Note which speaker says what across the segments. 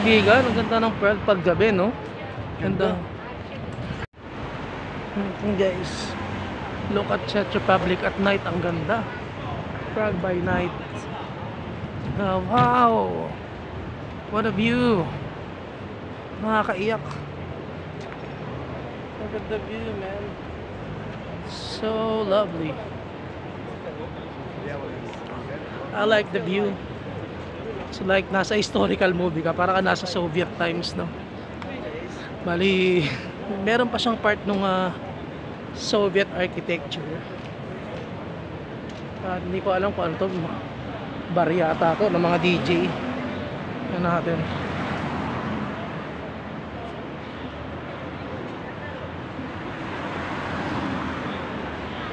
Speaker 1: kaibigan, ang ganda ng Prague paggabi, no? Ganda. Guys, look at Czech Republic at night, ang ganda. Prague by night. Wow! What a view! Nakakaiyak. Look at the view, man. So lovely. I like the view. It's like nasa historical movie ka, para ka nasa Soviet times, no? Bali, meron pa siyang part nung Soviet architecture. Hindi ko alam kung ano to, bar yata to ng mga DJ. Ano natin?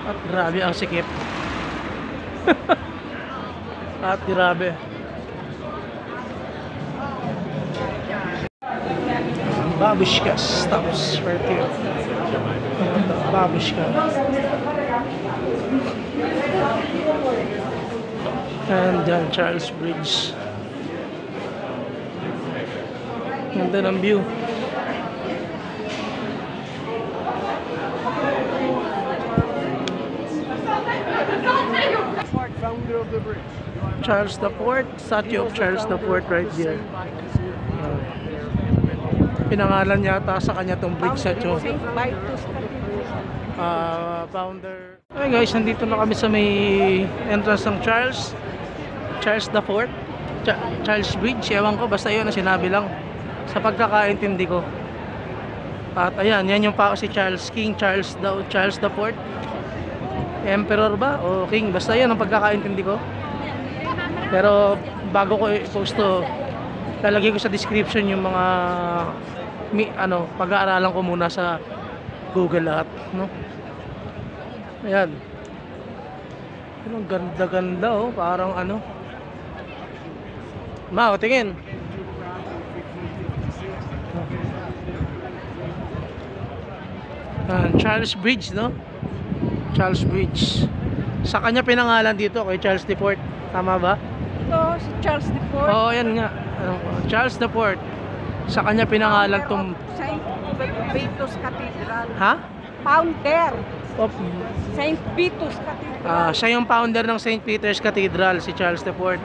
Speaker 1: At grabe ang sikip. At grabe. Babushka stops right here. Babushka. And Charles Bridge. Ganda ng view.
Speaker 2: Founder of the bridge.
Speaker 1: Charles the Fourth, statue of Charles the Fourth right there. Pinangalan yata sa kanya tong bridge sa Cho. Founder. Okay guys, nandito na kami sa may entrance ng Charles the Fourth. Charles Bridge, ewan ko, basta yun na sinabi lang sa pagkakaintindi ko. At ayan, yan yung pa si Charles, King Charles the Fourth. Emperor ba o king, basta yan ang pagkakaintindi ko. Pero bago ko i-post to, lalagay ko sa description yung mga pag-aaralan ko muna sa Google lahat, no? Ayan. Ang ganda-ganda, oh, parang ano. Mao, tingin. Charles Bridge, no? Charles Bridge. Sa kanya pinangalan dito, kay Charles the Fourth. Tama ba?
Speaker 3: Ito, si Charles the Fourth.
Speaker 1: Oo, yan nga. Charles the Fourth. Sa kanya pinangalan tong
Speaker 3: Saint Vitus Cathedral.
Speaker 1: Ha?
Speaker 3: Founder.
Speaker 1: Of
Speaker 3: Saint Vitus Cathedral.
Speaker 1: siya yung founder ng St. Peter's Cathedral, si Charles the Fourth.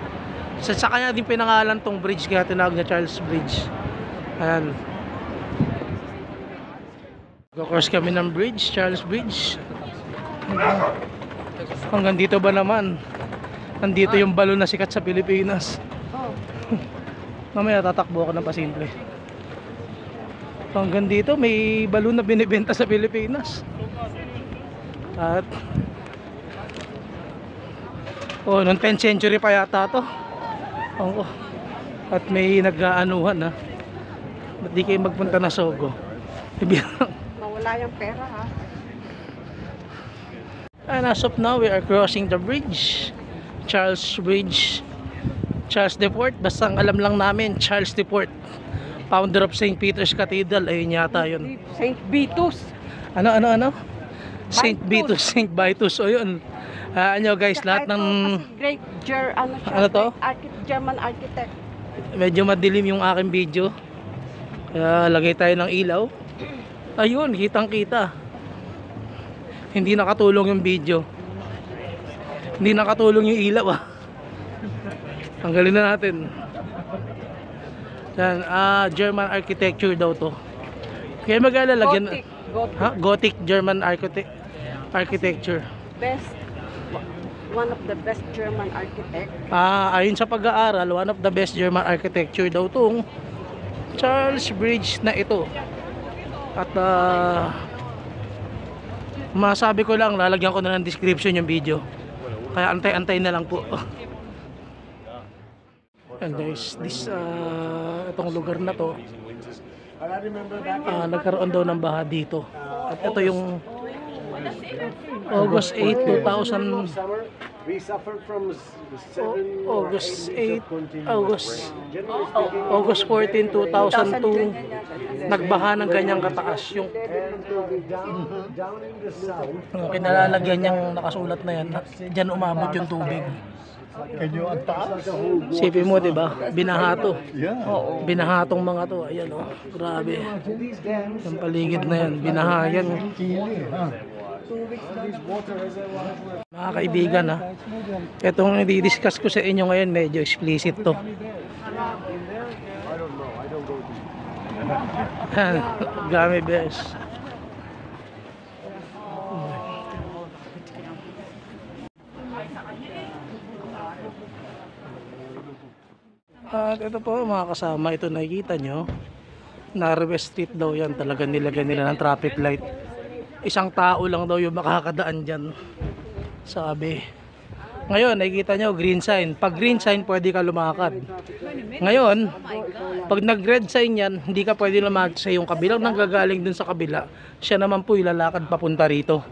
Speaker 1: Sa kanya din pinangalan tong bridge, kaya tinawag niya Charles Bridge. Ayan. Go-cross kami ng bridge, Charles Bridge. Hanggang dito ba naman? Nandito yung balon na sikat sa Pilipinas. Mamaya tatakbo ako ng pasimple. Hanggang dito may balon na binibenta sa Pilipinas. At noong 10th century pa yata to. At may nag-aanuhan, ha. Ba't di kayo magpunta na Sogo?
Speaker 3: Mawala yung pera, ha.
Speaker 1: And as of now, we are crossing the bridge, Charles Bridge. Charles the Fourth, basta ang alam lang namin, Charles the Fourth, founder of St. Peter's Cathedral. Ayun yata yun.
Speaker 3: Saint Vitus.
Speaker 1: Ano? St. Vitus, St. Vitus. O yun. Ano guys, lahat ng
Speaker 3: Great German architect.
Speaker 1: Medyo madilim yung aking video, kaya lagay tayo ng ilaw. Ayun, kitang kita. Hindi nakatulong yung video, hindi nakatulong yung ilaw, tanggalin na natin. Yan, German architecture daw to. Kaya mag-alalagyan Gothic German architecture.
Speaker 3: One of the best German architect.
Speaker 1: Ayon sa pag-aaral, one of the best German architecture daw tong Charles Bridge na ito. At masabi ko lang, lalagyan ko na ng description yung video. Kaya antay-antay na lang po. And guys, itong lugar na to, nagkaroon daw ng baha dito. At ito yung August 8, 2000.
Speaker 2: We suffered from
Speaker 1: August 14, 2002, nagbaha ng ganyang kataas yung kinalalagyan niyang nakasulat na yan. Diyan umabot yung tubig.
Speaker 2: Can you untie?
Speaker 1: Sipi mo, di ba? Binahato.
Speaker 2: Yeah.
Speaker 1: Binahatong mga to. Ayan, oh. Grabe. Yung paligid na yan. Binahayan. Mga kaibigan, ha. Itong i-discuss ko sa inyo ngayon, medyo explicit to. Gummy bears. At ito po mga kasama, ito nakikita nyo, Narwes Street daw yan, talaga nilagyan nila ng traffic light. Isang tao lang daw yung makakadaan dyan, sabi. Ngayon nakikita nyo green sign, pag green sign pwede ka lumakad. Ngayon pag nag red sign yan, hindi ka pwede lumakad sa yung kabilang nanggagaling dun sa kabila, siya naman po ilalakad papunta rito,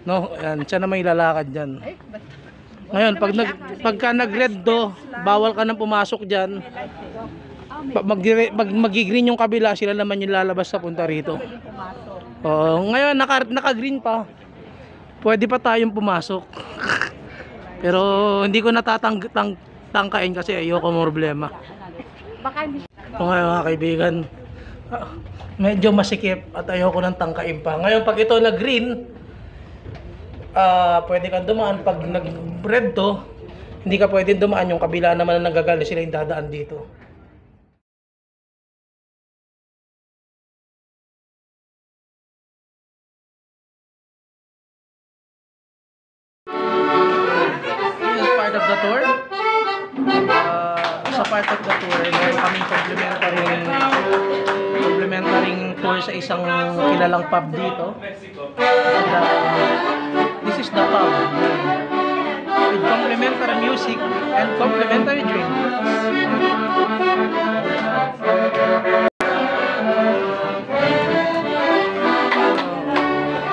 Speaker 1: no? Yan, siya naman ilalakad dyan. Ngayon, pagka nag-red do, bawal ka nang pumasok dyan. Mag-green yung kabila, sila naman yung lalabas sa punta rito. Ngayon, naka-green pa. Pwede pa tayong pumasok. Pero hindi ko natatangkain kasi ayoko problema. Ngayon mga kaibigan, medyo masikip at ayoko nang tangkain pa. Ngayon, pag ito nag-green, pwede kang dumaan. Pag nag-red to, hindi ka pwede dumaan, yung kabila naman na nagagali, sila yung dadaan dito. This is part of the tour. Sa part of the tour, meron kaming complimentary tour sa isang kilalang pub dito. This is the pub with complimentary music and complimentary drink.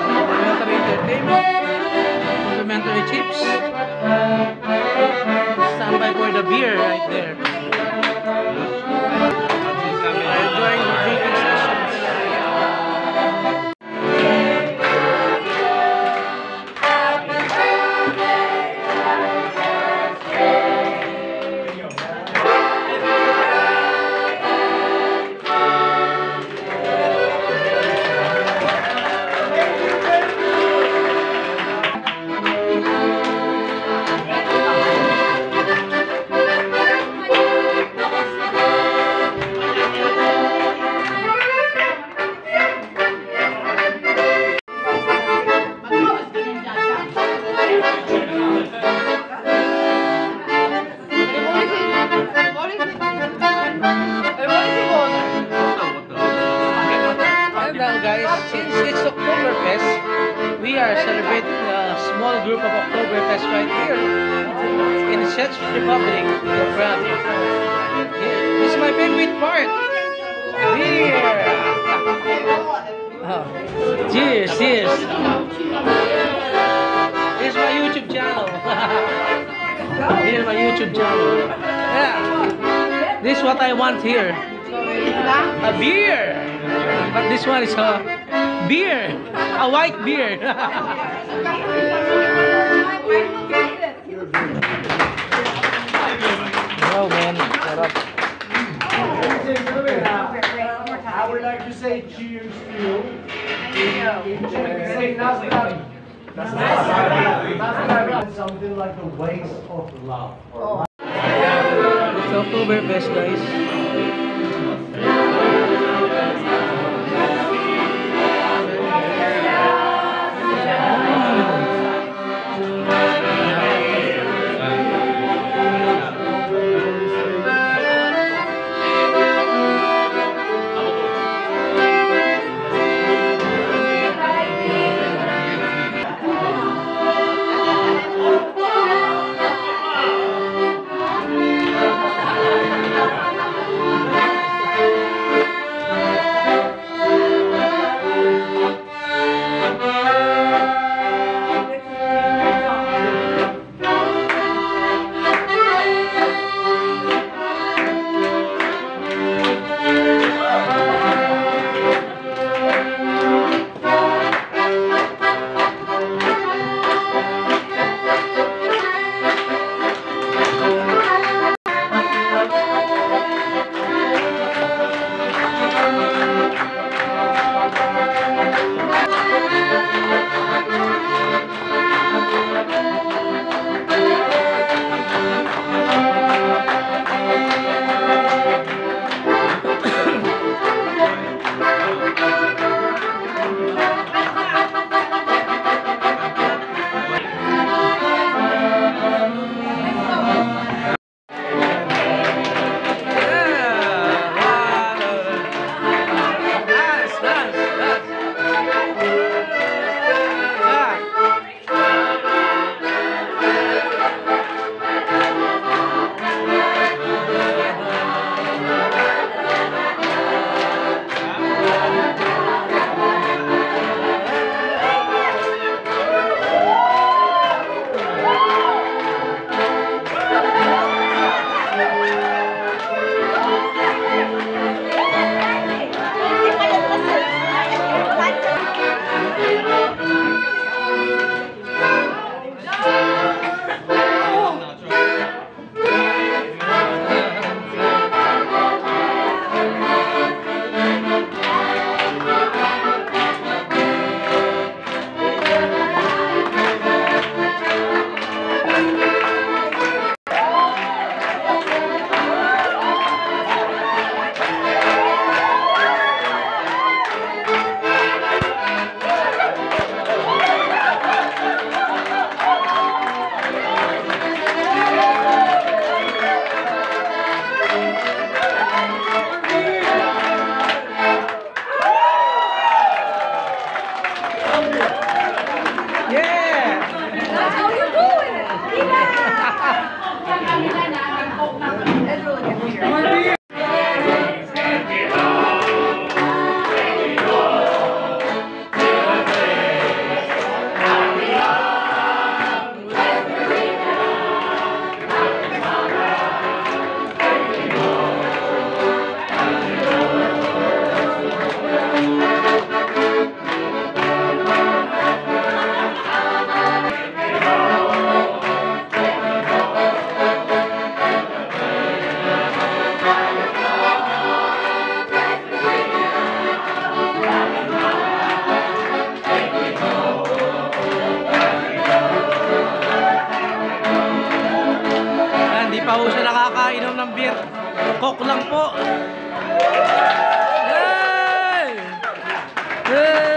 Speaker 1: Complimentary entertainment, complimentary chips. Stand by for the beer right there. Enjoying the drinking sessions. Guys, since it's Oktoberfest, we are celebrating a small group of Oktoberfest right here in Czech Republic. We're proud. This is my favorite part. Beer. Cheers, cheers. This is my YouTube channel. Here's my YouTube channel. Yeah. This is what I want here. A beer. But this one is a beer, a white beer. Oh man, sarap.
Speaker 2: I would like to say cheers to you. Say something like the waste of love.
Speaker 1: It's Oktoberfest, guys. ng beer. Coke lang po. Yay! Yay!